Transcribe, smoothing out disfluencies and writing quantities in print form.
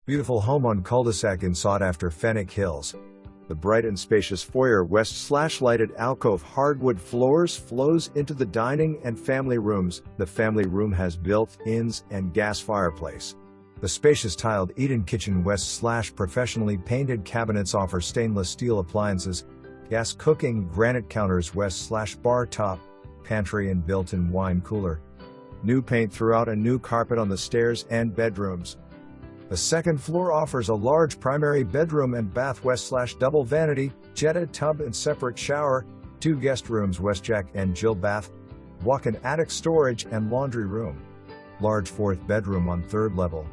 Beautiful home on cul-de-sac in sought-after Fenwick Hills. The bright and spacious foyer west/lighted alcove hardwood floors flows into the dining and family rooms. The family room has built-ins and gas fireplace. The spacious tiled eat-in kitchen west/professionally painted cabinets offer stainless steel appliances, gas cooking, granite counters west/bar top, pantry and built-in wine cooler. New paint throughout and new carpet on the stairs and bedrooms. The second floor offers a large primary bedroom and bath west/double vanity, jetted tub and separate shower, 2 guest rooms west Jack and Jill bath, walk-in attic storage and laundry room. Large 4th bedroom on 3rd level.